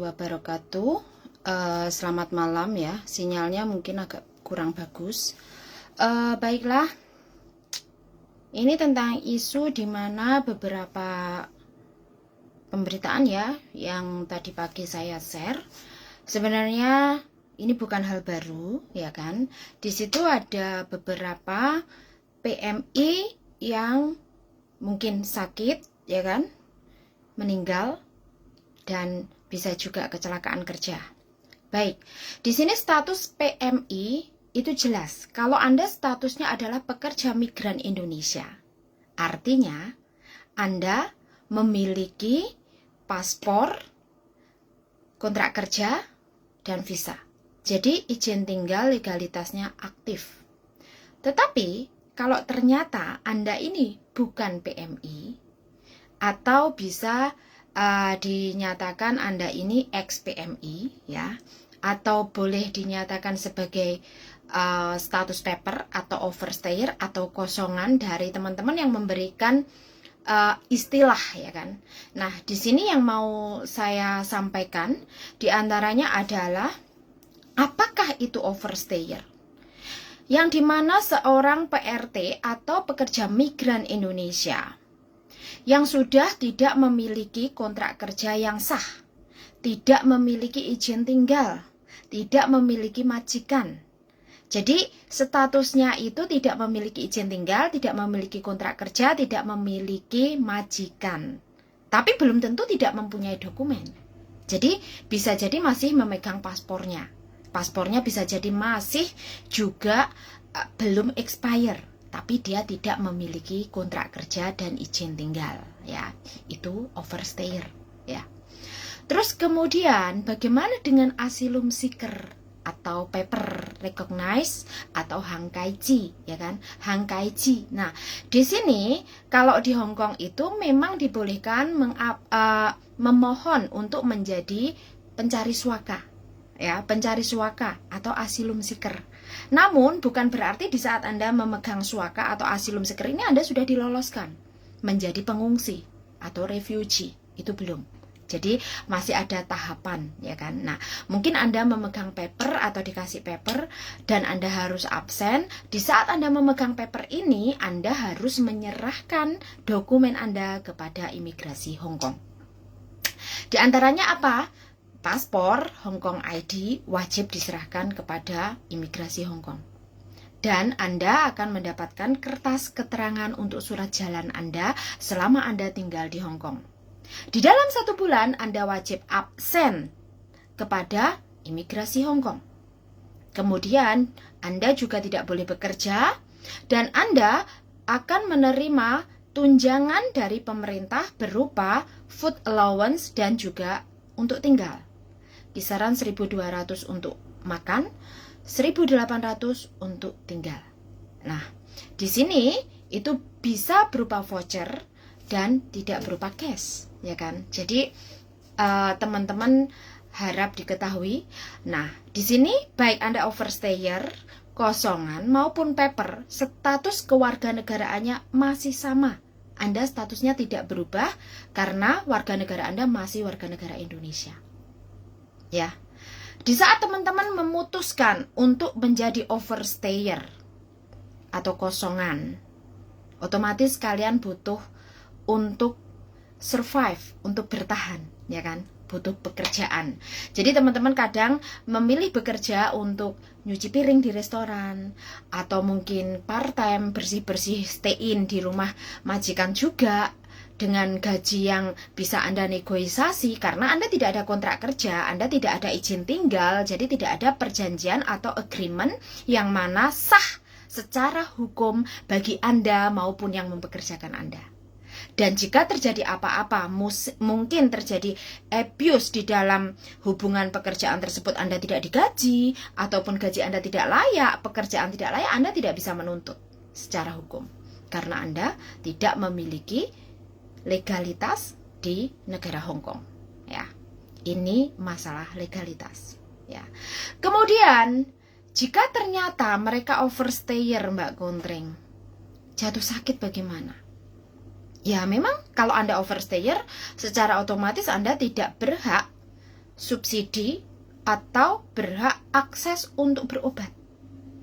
wabarakatuh. Selamat malam ya. Sinyalnya mungkin agak kurang bagus. Baiklah, ini tentang isu di mana beberapa pemberitaan ya yang tadi pagi saya share. Sebenarnya ini bukan hal baru ya kan. Di situ ada beberapa PMI yang mungkin sakit ya kan, meninggal, dan bisa juga kecelakaan kerja. Baik, di sini status PMI itu jelas. Kalau Anda statusnya adalah pekerja migran Indonesia, artinya Anda memiliki paspor, kontrak kerja, dan visa. Jadi izin tinggal legalitasnya aktif. Tetapi kalau ternyata Anda ini bukan PMI, atau bisa dinyatakan Anda ini ex-PMI ya, atau boleh dinyatakan sebagai status paper atau overstayer atau kosongan dari teman-teman yang memberikan istilah ya kan. Nah, di sini yang mau saya sampaikan diantaranya adalah apakah itu overstayer? Yang dimana seorang PRT atau pekerja migran Indonesia yang sudah tidak memiliki kontrak kerja yang sah, tidak memiliki izin tinggal, tidak memiliki majikan. Jadi statusnya itu tidak memiliki izin tinggal, tidak memiliki kontrak kerja, tidak memiliki majikan. Tapi belum tentu tidak mempunyai dokumen. Jadi bisa jadi masih memegang paspornya. Paspornya bisa jadi masih juga belum expire, tapi dia tidak memiliki kontrak kerja dan izin tinggal ya. Itu overstayer ya. Terus kemudian bagaimana dengan asylum seeker atau paper recognize atau hangkaiji ya kan, hangkaiji. Nah, di sini kalau di Hong Kong itu memang dibolehkan memohon untuk menjadi pencari suaka ya, pencari suaka atau asylum seeker. Namun bukan berarti di saat Anda memegang suaka atau asylum seeker ini Anda sudah diloloskan menjadi pengungsi atau refugee, itu belum. Jadi masih ada tahapan ya kan. Nah, mungkin Anda memegang paper atau dikasih paper dan Anda harus absen. Di saat Anda memegang paper ini, Anda harus menyerahkan dokumen Anda kepada imigrasi Hong Kong. Di antaranya apa? Paspor Hong Kong ID wajib diserahkan kepada imigrasi Hong Kong. Dan Anda akan mendapatkan kertas keterangan untuk surat jalan Anda selama Anda tinggal di Hong Kong. Di dalam 1 bulan Anda wajib absen kepada imigrasi Hong Kong. Kemudian Anda juga tidak boleh bekerja dan Anda akan menerima tunjangan dari pemerintah berupa food allowance dan juga untuk tinggal. Kisaran 1.200 untuk makan, 1.800 untuk tinggal. Nah, di sini itu bisa berupa voucher dan tidak berupa cash, ya kan? Jadi teman-teman harap diketahui. Nah, di sini baik Anda overstayer, kosongan maupun paper, status kewarganegaraannya masih sama. Anda statusnya tidak berubah karena warga negara Anda masih warga negara Indonesia. Ya. Di saat teman-teman memutuskan untuk menjadi overstayer atau kosongan, otomatis kalian butuh untuk survive, untuk bertahan, ya kan? Butuh pekerjaan. Jadi teman-teman kadang memilih bekerja untuk nyuci piring di restoran, atau mungkin part-time bersih-bersih stay in di rumah majikan juga, dengan gaji yang bisa Anda negosiasi karena Anda tidak ada kontrak kerja, Anda tidak ada izin tinggal, jadi tidak ada perjanjian atau agreement yang mana sah secara hukum bagi Anda maupun yang mempekerjakan Anda. Dan jika terjadi apa-apa, mungkin terjadi abuse di dalam hubungan pekerjaan tersebut, Anda tidak digaji, ataupun gaji Anda tidak layak, pekerjaan tidak layak, Anda tidak bisa menuntut secara hukum karena Anda tidak memiliki legalitas di negara Hong Kong ya. Ini masalah legalitas ya. Kemudian jika ternyata mereka overstayer, Mbak Kontreng, jatuh sakit bagaimana? Ya memang kalau Anda overstayer secara otomatis Anda tidak berhak subsidi atau berhak akses untuk berobat.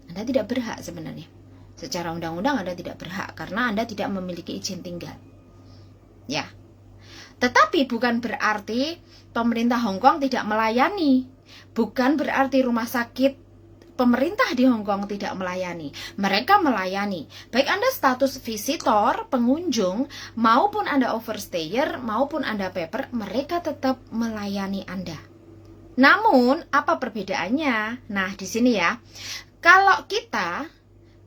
Anda tidak berhak sebenarnya. Secara undang-undang Anda tidak berhak karena Anda tidak memiliki izin tinggal. Ya. Tetapi bukan berarti pemerintah Hong Kong tidak melayani. Bukan berarti rumah sakit pemerintah di Hong Kong tidak melayani. Mereka melayani. Baik Anda status visitor, pengunjung, maupun Anda overstayer, maupun Anda paper, mereka tetap melayani Anda. Namun, apa perbedaannya? Nah, di sini ya. Kalau kita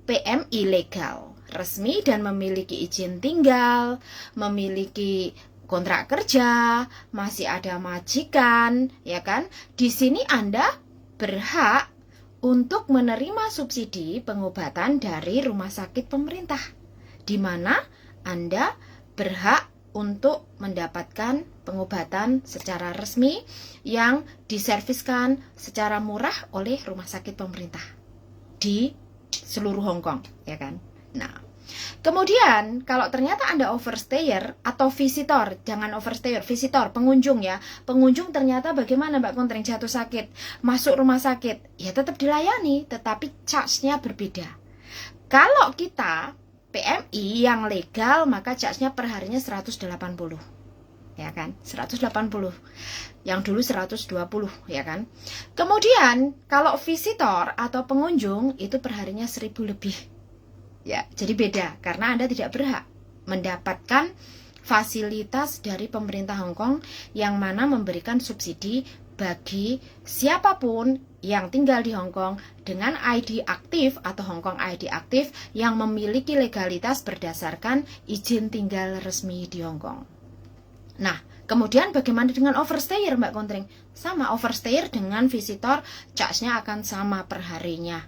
PMI legal, resmi dan memiliki izin tinggal, memiliki kontrak kerja, masih ada majikan, ya kan? Di sini Anda berhak untuk menerima subsidi pengobatan dari rumah sakit pemerintah, di mana Anda berhak untuk mendapatkan pengobatan secara resmi yang diserviskan secara murah oleh rumah sakit pemerintah di seluruh Hong Kong, ya kan? Nah, kemudian kalau ternyata Anda overstayer atau visitor, jangan overstayer, visitor, pengunjung ya. Pengunjung ternyata bagaimana Mbak Kontreng jatuh sakit, masuk rumah sakit, ya tetap dilayani, tetapi charge-nya berbeda. Kalau kita PMI yang legal, maka charge-nya per harinya 180. Ya kan? 180. Yang dulu 120, ya kan? Kemudian kalau visitor atau pengunjung itu perharinya 1000 lebih. Ya, jadi beda karena Anda tidak berhak mendapatkan fasilitas dari pemerintah Hong Kong yang mana memberikan subsidi bagi siapapun yang tinggal di Hong Kong dengan ID aktif atau Hong Kong ID aktif yang memiliki legalitas berdasarkan izin tinggal resmi di Hong Kong. Nah, kemudian bagaimana dengan overstayer Mbak Kontreng? Sama, overstayer dengan visitor charge-nya akan sama perharinya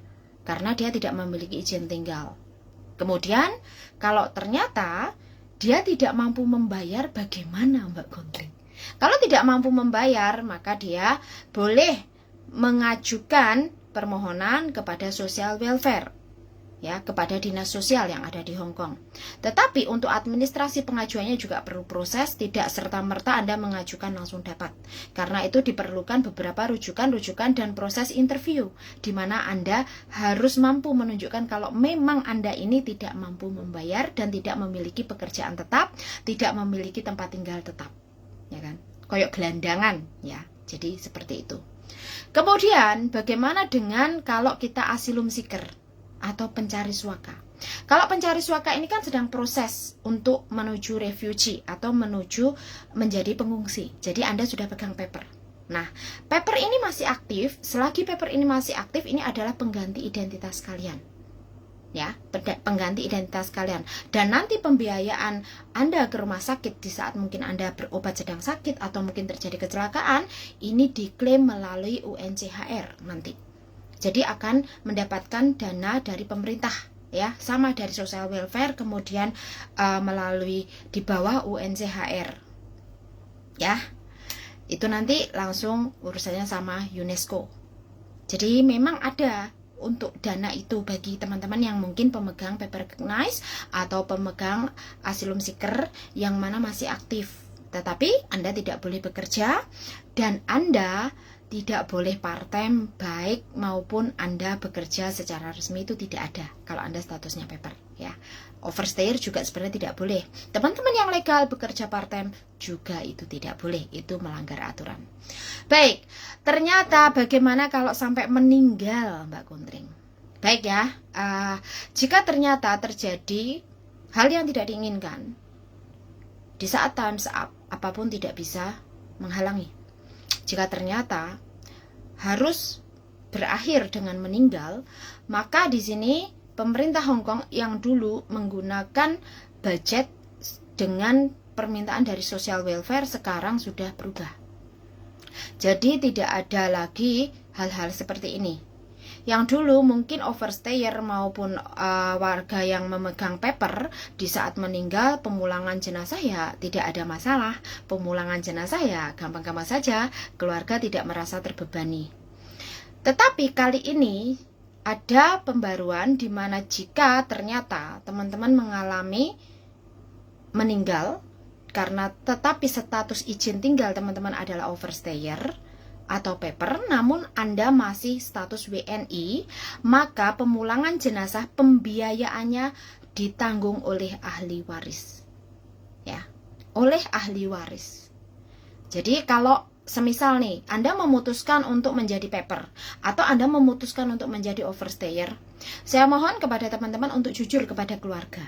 karena dia tidak memiliki izin tinggal. Kemudian kalau ternyata dia tidak mampu membayar, bagaimana Mbak Kontreng? Kalau tidak mampu membayar, maka dia boleh mengajukan permohonan kepada social welfare, ya, kepada dinas sosial yang ada di Hong Kong. Tetapi untuk administrasi pengajuannya juga perlu proses, tidak serta-merta Anda mengajukan langsung dapat. Karena itu diperlukan beberapa rujukan dan proses interview, di mana Anda harus mampu menunjukkan kalau memang Anda ini tidak mampu membayar dan tidak memiliki pekerjaan tetap, tidak memiliki tempat tinggal tetap. Ya kan? Koyok gelandangan, ya. Jadi seperti itu. Kemudian bagaimana dengan kalau kita asylum seeker atau pencari suaka? Kalau pencari suaka ini kan sedang proses untuk menuju refugee atau menuju menjadi pengungsi. Jadi Anda sudah pegang paper. Nah, paper ini masih aktif. Selagi paper ini masih aktif, ini adalah pengganti identitas kalian. Ya, pengganti identitas kalian. Dan nanti pembiayaan Anda ke rumah sakit di saat mungkin Anda berobat sedang sakit atau mungkin terjadi kecelakaan, ini diklaim melalui UNCHR nanti. Jadi akan mendapatkan dana dari pemerintah, ya, sama dari social welfare, kemudian melalui di bawah UNCHR, ya, itu nanti langsung urusannya sama UNESCO. Jadi memang ada untuk dana itu bagi teman-teman yang mungkin pemegang paper recognize atau pemegang asylum seeker yang mana masih aktif. Tetapi Anda tidak boleh bekerja dan Anda tidak boleh part-time, baik maupun Anda bekerja secara resmi, itu tidak ada kalau Anda statusnya paper, ya. Overstayer juga sebenarnya tidak boleh. Teman-teman yang legal bekerja part-time juga itu tidak boleh, itu melanggar aturan. Baik, ternyata bagaimana kalau sampai meninggal Mbak Kontreng? Baik ya, jika ternyata terjadi hal yang tidak diinginkan, di saat time's up, apapun tidak bisa menghalangi. Jika ternyata harus berakhir dengan meninggal, maka di sini pemerintah Hong Kong yang dulu menggunakan budget dengan permintaan dari social welfare sekarang sudah berubah. Jadi tidak ada lagi hal-hal seperti ini. Yang dulu mungkin overstayer maupun warga yang memegang paper di saat meninggal, pemulangan jenazah ya tidak ada masalah. Pemulangan jenazah ya gampang-gampang saja, keluarga tidak merasa terbebani. Tetapi kali ini ada pembaruan di mana jika ternyata teman-teman mengalami meninggal karena tetapi status izin tinggal teman-teman adalah overstayer, atau paper, namun Anda masih status WNI, maka pemulangan jenazah pembiayaannya ditanggung oleh ahli waris. Ya, oleh ahli waris. Jadi kalau semisal nih, Anda memutuskan untuk menjadi paper atau Anda memutuskan untuk menjadi overstayer, saya mohon kepada teman-teman untuk jujur kepada keluarga.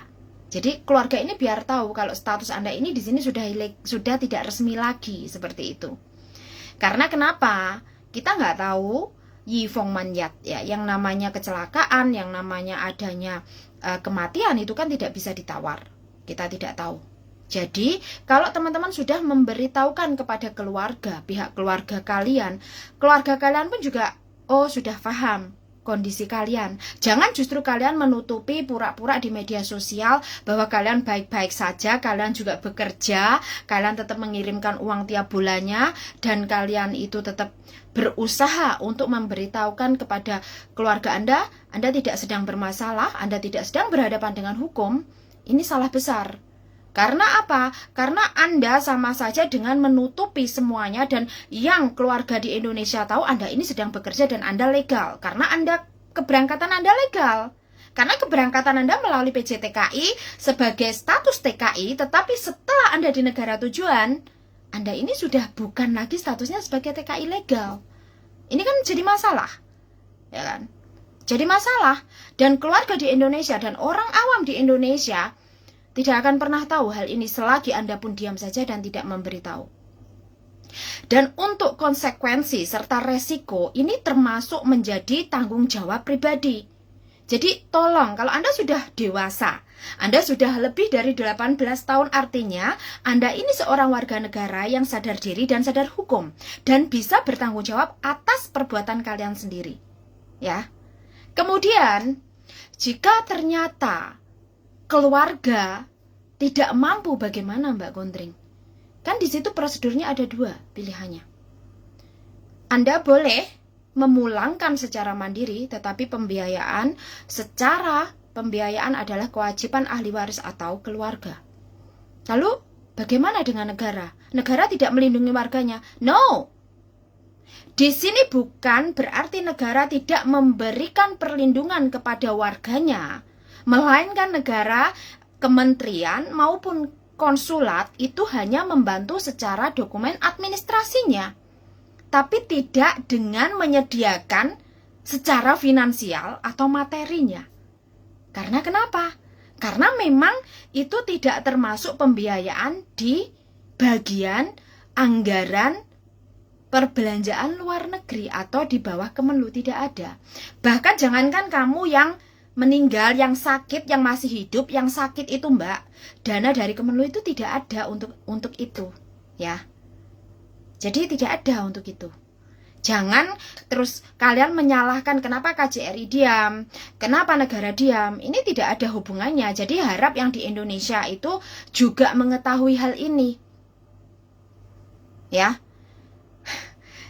Jadi keluarga ini biar tahu kalau status Anda ini di sini sudah tidak resmi lagi seperti itu. Karena kenapa? Kita nggak tahu Yifong Manyat ya, yang namanya kecelakaan, yang namanya adanya kematian itu kan tidak bisa ditawar. Kita tidak tahu. Jadi, kalau teman-teman sudah memberitahukan kepada keluarga, pihak keluarga kalian pun juga, oh sudah paham kondisi kalian. Jangan justru kalian menutupi pura-pura di media sosial bahwa kalian baik-baik saja, kalian juga bekerja, kalian tetap mengirimkan uang tiap bulannya, dan kalian itu tetap berusaha untuk memberitahukan kepada keluarga Anda tidak sedang bermasalah, Anda tidak sedang berhadapan dengan hukum. Ini salah besar. Karena apa? Karena Anda sama saja dengan menutupi semuanya, dan yang keluarga di Indonesia tahu Anda ini sedang bekerja dan Anda legal. Karena keberangkatan Anda legal. Karena keberangkatan Anda melalui PJTKI sebagai status TKI, tetapi setelah Anda di negara tujuan, Anda ini sudah bukan lagi statusnya sebagai TKI legal. Ini kan jadi masalah. Ya kan? Jadi masalah. Dan keluarga di Indonesia dan orang awam di Indonesia tidak akan pernah tahu hal ini selagi Anda pun diam saja dan tidak memberitahu. Dan untuk konsekuensi serta resiko ini termasuk menjadi tanggung jawab pribadi. Jadi tolong, kalau Anda sudah dewasa, Anda sudah lebih dari 18 tahun, artinya Anda ini seorang warga negara yang sadar diri dan sadar hukum, dan bisa bertanggung jawab atas perbuatan kalian sendiri. Ya. Kemudian, jika ternyata keluarga tidak mampu, bagaimana Mbak Gondring? Kan di situ prosedurnya ada dua pilihannya. Anda boleh memulangkan secara mandiri, tetapi pembiayaan adalah kewajiban ahli waris atau keluarga. Lalu bagaimana dengan negara? Negara tidak melindungi warganya. No. Di sini bukan berarti negara tidak memberikan perlindungan kepada warganya, melainkan negara, kementerian maupun konsulat itu hanya membantu secara dokumen administrasinya, tapi tidak dengan menyediakan secara finansial atau materinya. Karena kenapa? Karena memang itu tidak termasuk pembiayaan di bagian anggaran perbelanjaan luar negeri atau di bawah Kemenlu, tidak ada. Bahkan jangankan kamu yang meninggal, yang sakit, yang masih hidup, yang sakit itu Mbak, dana dari Kemenlu itu tidak ada untuk itu, ya. Jadi tidak ada untuk itu. Jangan terus kalian menyalahkan kenapa KJRI diam, kenapa negara diam. Ini tidak ada hubungannya. Jadi harap yang di Indonesia itu juga mengetahui hal ini, ya.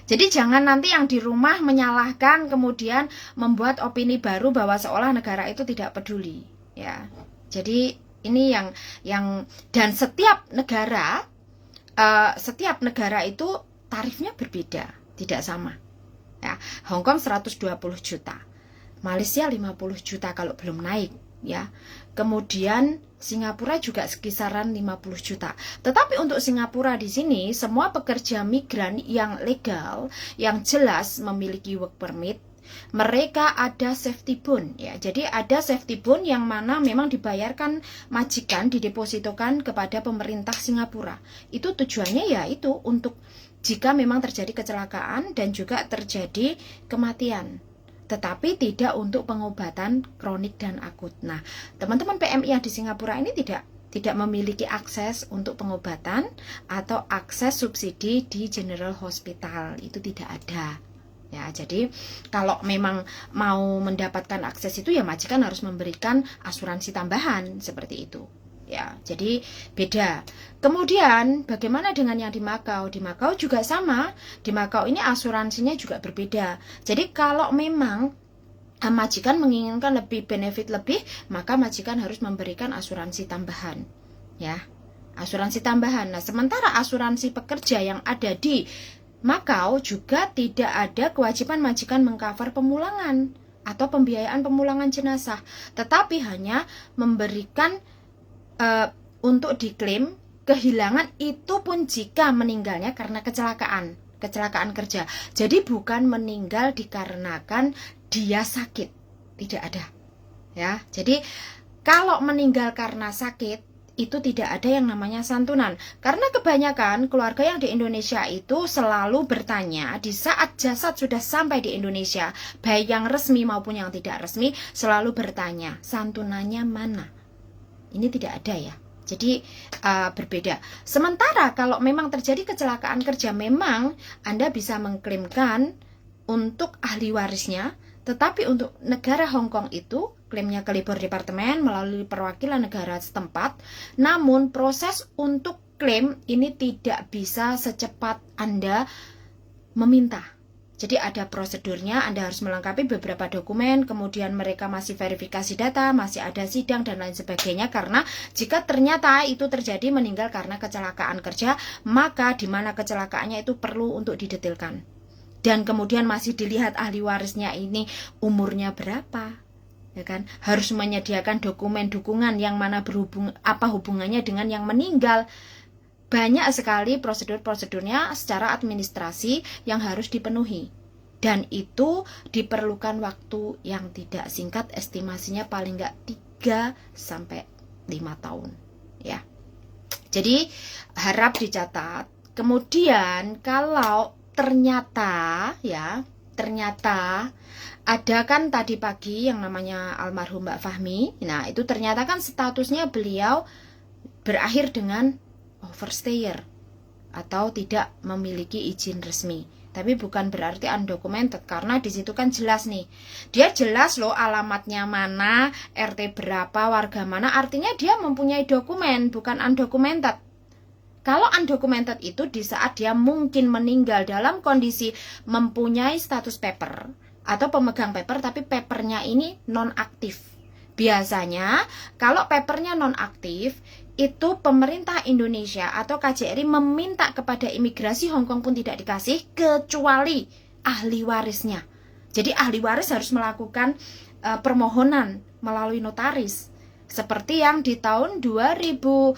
Jadi jangan nanti yang di rumah menyalahkan, kemudian membuat opini baru bahwa seolah negara itu tidak peduli, ya. Jadi ini yang dan setiap negara itu tarifnya berbeda, tidak sama. Ya, Hong Kong 120 juta, Malaysia 50 juta kalau belum naik, ya. Kemudian Singapura juga sekisaran 50 juta. Tetapi untuk Singapura di sini semua pekerja migran yang legal, yang jelas memiliki work permit, mereka ada safety bond, ya. Jadi ada safety bond yang mana memang dibayarkan majikan, didepositokan kepada pemerintah Singapura. Itu tujuannya ya itu untuk jika memang terjadi kecelakaan dan juga terjadi kematian, tetapi tidak untuk pengobatan kronik dan akut. Nah, teman-teman PMI yang di Singapura ini tidak memiliki akses untuk pengobatan atau akses subsidi di General Hospital, itu tidak ada. Ya, jadi kalau memang mau mendapatkan akses itu ya majikan harus memberikan asuransi tambahan seperti itu. Ya, jadi beda. Kemudian bagaimana dengan yang di Makau? Di Makau juga sama. Di Makau ini asuransinya juga berbeda. Jadi kalau memang majikan menginginkan lebih benefit lebih, maka majikan harus memberikan asuransi tambahan. Ya, asuransi tambahan. Nah, sementara asuransi pekerja yang ada di maka juga tidak ada kewajiban majikan mengcover pemulangan atau pembiayaan pemulangan jenazah, tetapi hanya memberikan untuk diklaim kehilangan itu pun jika meninggalnya karena kecelakaan kerja. Jadi bukan meninggal dikarenakan dia sakit, tidak ada ya. Jadi kalau meninggal karena sakit itu tidak ada yang namanya santunan, karena kebanyakan keluarga yang di Indonesia itu selalu bertanya di saat jasad sudah sampai di Indonesia, baik yang resmi maupun yang tidak resmi, selalu bertanya santunannya mana. Ini tidak ada ya. Jadi berbeda. Sementara kalau memang terjadi kecelakaan kerja, memang Anda bisa mengklaimkan untuk ahli warisnya, tetapi untuk negara Hong Kong itu klaimnya ke Labor Department melalui perwakilan negara setempat. Namun proses untuk klaim ini tidak bisa secepat Anda meminta. Jadi ada prosedurnya, Anda harus melengkapi beberapa dokumen, kemudian mereka masih verifikasi data, masih ada sidang dan lain sebagainya. Karena jika ternyata itu terjadi meninggal karena kecelakaan kerja, maka di mana kecelakaannya itu perlu untuk didetailkan. Dan kemudian masih dilihat ahli warisnya ini umurnya berapa, ya kan? Harus menyediakan dokumen dukungan yang mana apa hubungannya dengan yang meninggal. Banyak sekali prosedur-prosedurnya secara administrasi yang harus dipenuhi. Dan itu diperlukan waktu yang tidak singkat, estimasinya paling nggak 3-5 tahun. Ya. Jadi harap dicatat. Kemudian kalau ternyata ada kan tadi pagi yang namanya almarhum Mbak Fahmi. Nah itu ternyata kan statusnya beliau berakhir dengan overstayer atau tidak memiliki izin resmi. Tapi bukan berarti undocumented, karena di situ kan jelas nih. Dia jelas loh alamatnya mana, RT berapa, warga mana, artinya dia mempunyai dokumen, bukan undocumented. Kalau undocumented itu di saat dia mungkin meninggal dalam kondisi mempunyai status paper atau pemegang paper, tapi papernya ini non-aktif. Biasanya kalau papernya non-aktif, itu pemerintah Indonesia atau KJRI meminta kepada imigrasi Hong Kong pun tidak dikasih kecuali ahli warisnya. Jadi ahli waris harus melakukan permohonan melalui notaris. Seperti yang di tahun 2017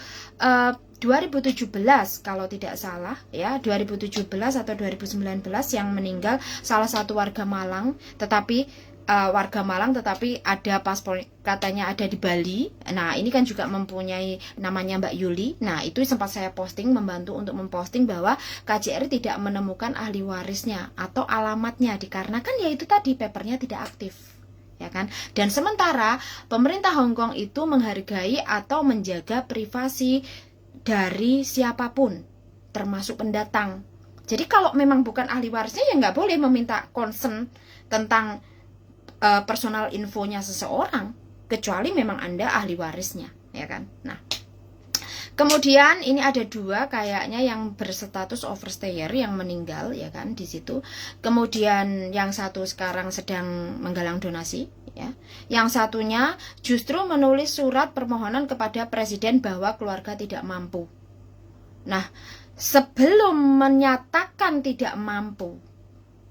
kalau tidak salah ya, 2017 atau 2019 yang meninggal salah satu warga Malang, tetapi ada paspor katanya ada di Bali. Nah ini kan juga mempunyai namanya Mbak Yuli. Nah itu sempat saya posting, membantu untuk memposting bahwa KJRI tidak menemukan ahli warisnya atau alamatnya dikarenakan ya itu tadi papernya tidak aktif, ya kan. Dan sementara pemerintah Hong Kong itu menghargai atau menjaga privasi dari siapapun termasuk pendatang. Jadi kalau memang bukan ahli warisnya ya nggak boleh meminta concern tentang personal infonya seseorang, kecuali memang Anda ahli warisnya, ya kan. Nah, kemudian ini ada dua kayaknya yang berstatus overstayer yang meninggal, ya kan, di situ. Kemudian yang satu sekarang sedang menggalang donasi, ya. Yang satunya justru menulis surat permohonan kepada presiden bahwa keluarga tidak mampu. Nah, sebelum menyatakan tidak mampu,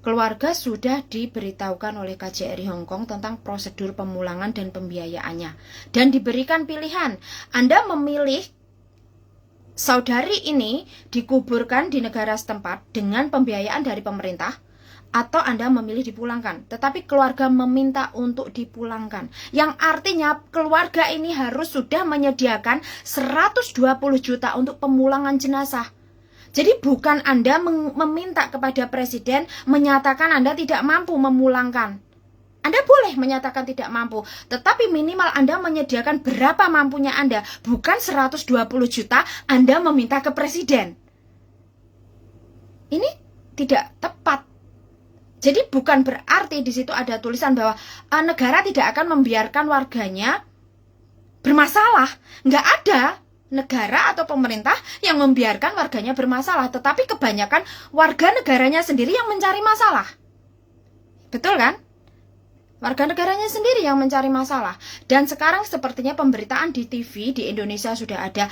keluarga sudah diberitahukan oleh KJRI Hong Kong tentang prosedur pemulangan dan pembiayaannya. Dan diberikan pilihan, Anda memilih saudari ini dikuburkan di negara setempat dengan pembiayaan dari pemerintah, atau Anda memilih dipulangkan. Tetapi keluarga meminta untuk dipulangkan. Yang artinya keluarga ini harus sudah menyediakan 120 juta untuk pemulangan jenazah. Jadi bukan Anda meminta kepada presiden menyatakan Anda tidak mampu memulangkan. Anda boleh menyatakan tidak mampu, tetapi minimal Anda menyediakan berapa mampunya Anda. Bukan 120 juta Anda meminta ke presiden. Ini tidak tepat. Jadi bukan berarti di situ ada tulisan bahwa negara tidak akan membiarkan warganya bermasalah. Nggak ada negara atau pemerintah yang membiarkan warganya bermasalah, tetapi kebanyakan warga negaranya sendiri yang mencari masalah. Betul kan? Warga negaranya sendiri yang mencari masalah. Dan sekarang sepertinya pemberitaan di TV di Indonesia sudah ada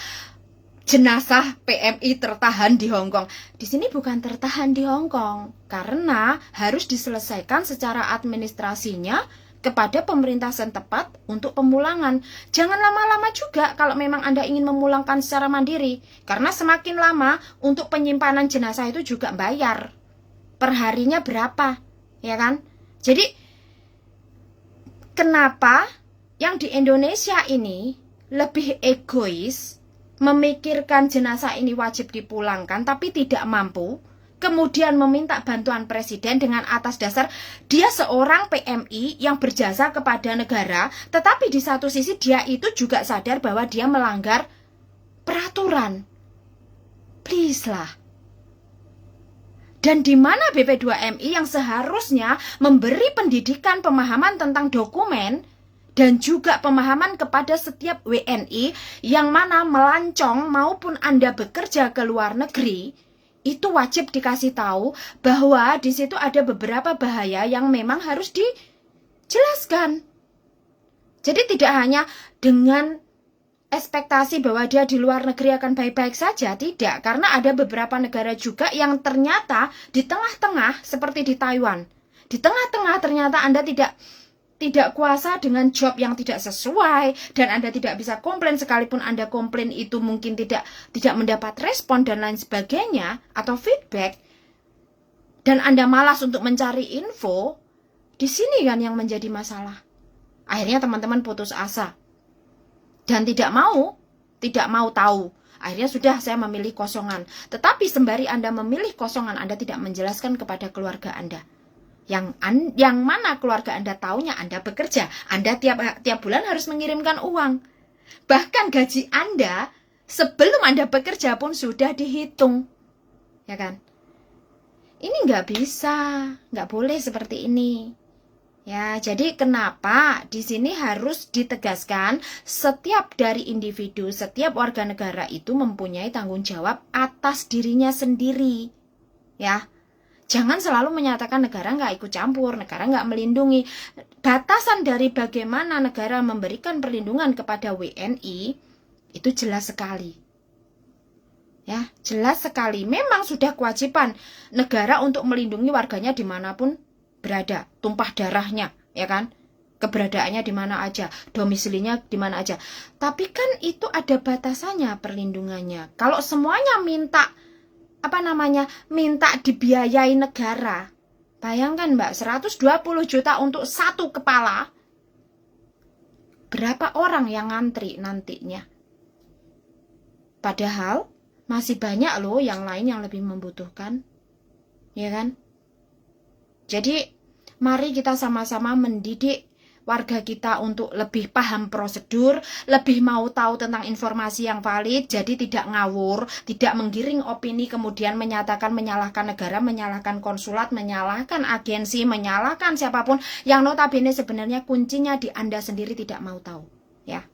jenazah PMI tertahan di Hong Kong. Di sini bukan tertahan di Hong Kong, karena harus diselesaikan secara administrasinya kepada pemerintah setempat untuk pemulangan. Jangan lama-lama juga kalau memang Anda ingin memulangkan secara mandiri, karena semakin lama untuk penyimpanan jenazah itu juga bayar. Perharinya berapa, ya kan? Jadi, kenapa yang di Indonesia ini lebih egois, memikirkan jenazah ini wajib dipulangkan tapi tidak mampu, kemudian meminta bantuan presiden dengan atas dasar dia seorang PMI yang berjasa kepada negara, tetapi di satu sisi dia itu juga sadar bahwa dia melanggar peraturan. Please lah. Dan di mana BP2MI yang seharusnya memberi pendidikan pemahaman tentang dokumen dan juga pemahaman kepada setiap WNI yang mana melancong maupun Anda bekerja ke luar negeri, itu wajib dikasih tahu bahwa di situ ada beberapa bahaya yang memang harus dijelaskan. Jadi tidak hanya dengan ekspektasi bahwa dia di luar negeri akan baik-baik saja, tidak. Karena ada beberapa negara juga yang ternyata di tengah-tengah, seperti di Taiwan, di tengah-tengah ternyata Anda tidak kuasa dengan job yang tidak sesuai dan Anda tidak bisa komplain, sekalipun Anda komplain itu mungkin tidak mendapat respon dan lain sebagainya atau feedback, dan Anda malas untuk mencari info. Di sini kan yang menjadi masalah. Akhirnya teman-teman putus asa dan tidak mau tahu. Akhirnya sudah, saya memilih kosongan. Tetapi sembari Anda memilih kosongan, Anda tidak menjelaskan kepada keluarga Anda. Yang mana keluarga Anda taunya Anda bekerja. Anda tiap bulan harus mengirimkan uang. Bahkan gaji Anda sebelum Anda bekerja pun sudah dihitung. Ya kan? Ini nggak bisa, nggak boleh seperti ini. Ya, jadi kenapa di sini harus ditegaskan setiap dari individu, setiap warga negara itu mempunyai tanggung jawab atas dirinya sendiri. Ya. Jangan selalu menyatakan negara nggak ikut campur, negara nggak melindungi. Batasan dari bagaimana negara memberikan perlindungan kepada WNI itu jelas sekali. Ya, jelas sekali. Memang sudah kewajiban negara untuk melindungi warganya dimanapun berada, tumpah darahnya, ya kan? Keberadaannya di mana aja, domisilinya di mana aja. Tapi kan itu ada batasannya perlindungannya. Kalau semuanya minta dibiayai negara. Bayangkan Mbak, 120 juta untuk satu kepala. Berapa orang yang ngantri nantinya? Padahal masih banyak loh yang lain yang lebih membutuhkan. Ya kan? Jadi mari kita sama-sama mendidik warga kita untuk lebih paham prosedur, lebih mau tahu tentang informasi yang valid, jadi tidak ngawur, tidak menggiring opini kemudian menyatakan menyalahkan negara, menyalahkan konsulat, menyalahkan agensi, menyalahkan siapapun yang notabene sebenarnya kuncinya di Anda sendiri tidak mau tahu, ya.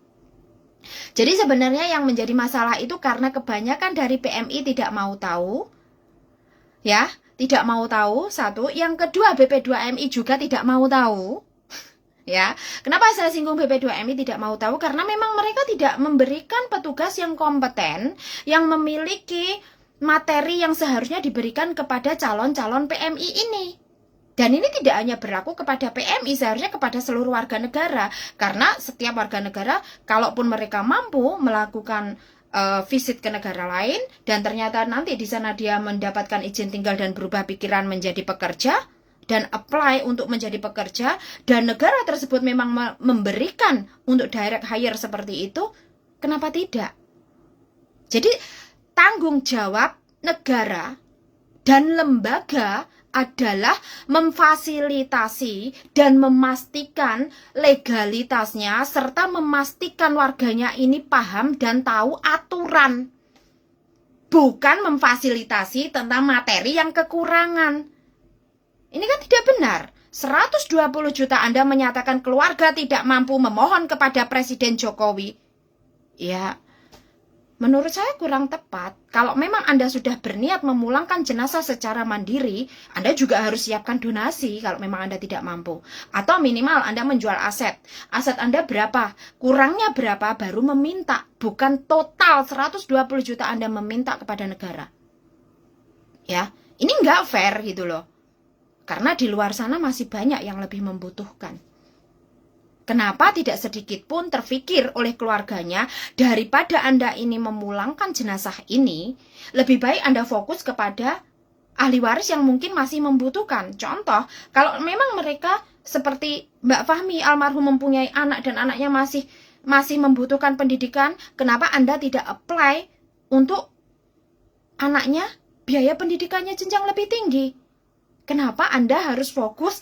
Jadi sebenarnya yang menjadi masalah itu karena kebanyakan dari PMI tidak mau tahu, ya, tidak mau tahu, satu. Yang kedua, BP2MI juga tidak mau tahu. Ya, kenapa saya singgung BP2MI tidak mau tahu? Karena memang mereka tidak memberikan petugas yang kompeten, yang memiliki materi yang seharusnya diberikan kepada calon-calon PMI ini. Dan ini tidak hanya berlaku kepada PMI, seharusnya kepada seluruh warga negara. Karena setiap warga negara, kalaupun mereka mampu melakukan visit ke negara lain, dan ternyata nanti di sana dia mendapatkan izin tinggal dan berubah pikiran menjadi pekerja, dan apply untuk menjadi pekerja, dan negara tersebut memang memberikan untuk direct hire seperti itu, kenapa tidak? Jadi tanggung jawab negara dan lembaga adalah memfasilitasi dan memastikan legalitasnya, serta memastikan warganya ini paham dan tahu aturan. Bukan memfasilitasi tentang materi yang kekurangan. Ini kan tidak benar. 120 juta Anda menyatakan keluarga tidak mampu memohon kepada Presiden Jokowi. Ya, Menurut saya kurang tepat. Kalau memang Anda sudah berniat memulangkan jenazah secara mandiri, Anda juga harus siapkan donasi kalau memang Anda tidak mampu. Atau minimal Anda menjual aset. Aset Anda berapa? Kurangnya berapa baru meminta. Bukan total 120 juta Anda meminta kepada negara. Ya, ini nggak fair gitu loh. Karena di luar sana masih banyak yang lebih membutuhkan. Kenapa tidak sedikit pun terfikir oleh keluarganya, daripada Anda ini memulangkan jenazah ini, lebih baik Anda fokus kepada ahli waris yang mungkin masih membutuhkan. Contoh, kalau memang mereka seperti Mbak Fahmi almarhum mempunyai anak dan anaknya masih membutuhkan pendidikan, kenapa Anda tidak apply untuk anaknya biaya pendidikannya jenjang lebih tinggi? Kenapa Anda harus fokus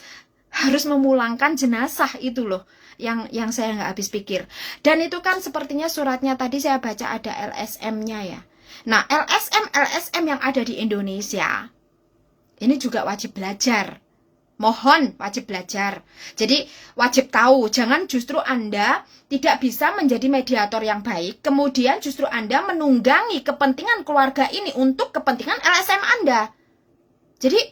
harus memulangkan jenazah itu loh? Yang saya nggak habis pikir. Dan itu kan sepertinya suratnya tadi saya baca ada LSM-nya ya. Nah, LSM yang ada di Indonesia ini juga wajib belajar. Mohon wajib belajar. Jadi wajib tahu, jangan justru Anda tidak bisa menjadi mediator yang baik, kemudian justru Anda menunggangi kepentingan keluarga ini untuk kepentingan LSM Anda. Jadi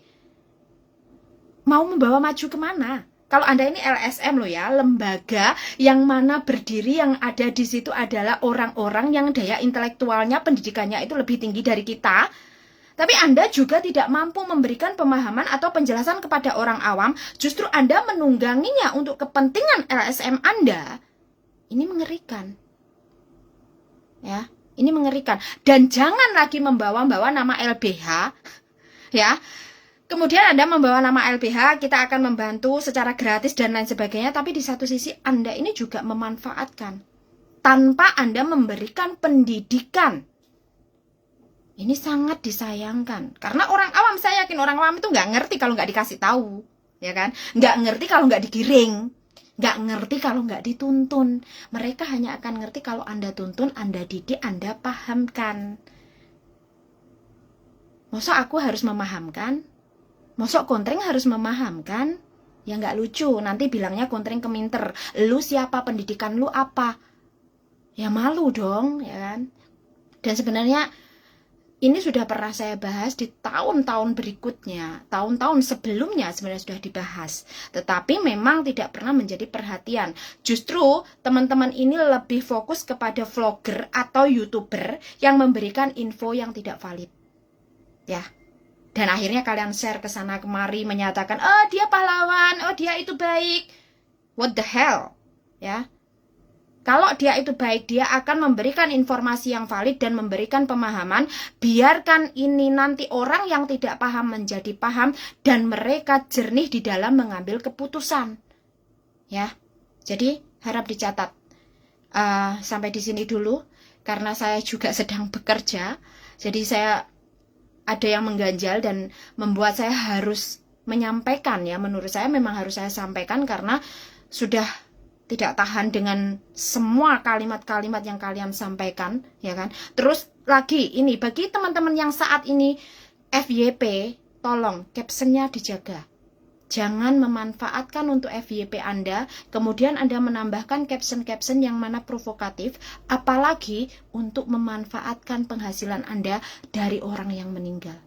mau membawa maju kemana? Kalau Anda ini LSM loh ya, lembaga yang mana berdiri yang ada di situ adalah orang-orang yang daya intelektualnya, pendidikannya itu lebih tinggi dari kita. Tapi Anda juga tidak mampu memberikan pemahaman atau penjelasan kepada orang awam, justru Anda menungganginya untuk kepentingan LSM Anda. Ini mengerikan. Ya, ini mengerikan. Dan jangan lagi membawa-bawa nama LBH, ya. Kemudian Anda membawa nama LBH, kita akan membantu secara gratis dan lain sebagainya. Tapi di satu sisi Anda ini juga memanfaatkan tanpa Anda memberikan pendidikan. Ini sangat disayangkan. Karena orang awam, saya yakin orang awam itu nggak ngerti kalau nggak dikasih tahu. Ya kan? Nggak ngerti kalau nggak digiring. Nggak ngerti kalau nggak dituntun. Mereka hanya akan ngerti kalau Anda tuntun, Anda didik, Anda pahamkan. Masa aku harus memahamkan? Mosok kontreng harus memahamkan? Ya nggak lucu, nanti bilangnya kontreng keminter. Lu siapa, pendidikan lu apa? Ya malu dong, ya kan? Dan sebenarnya ini sudah pernah saya bahas di tahun-tahun berikutnya. Tahun-tahun sebelumnya sebenarnya sudah dibahas. Tetapi memang tidak pernah menjadi perhatian. Justru teman-teman ini lebih fokus kepada vlogger atau YouTuber yang memberikan info yang tidak valid. Ya. Dan akhirnya kalian share ke sana kemari menyatakan, oh dia pahlawan, oh dia itu baik. What the hell? Ya. Kalau dia itu baik, dia akan memberikan informasi yang valid dan memberikan pemahaman. Biarkan ini nanti orang yang tidak paham menjadi paham dan mereka jernih di dalam mengambil keputusan. Ya. Jadi harap dicatat. Sampai di sini dulu karena saya juga sedang bekerja. Jadi saya ada yang mengganjal dan membuat saya harus menyampaikan ya. Menurut saya memang harus saya sampaikan karena sudah tidak tahan dengan semua kalimat-kalimat yang kalian sampaikan, ya kan. Terus lagi ini bagi teman-teman yang saat ini FYP, tolong captionnya dijaga. Jangan memanfaatkan untuk FYP Anda, kemudian Anda menambahkan caption-caption yang mana provokatif, apalagi untuk memanfaatkan penghasilan Anda dari orang yang meninggal.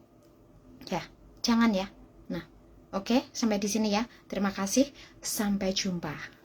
Ya, jangan ya. Nah, oke, sampai di sini ya. Terima kasih, sampai jumpa.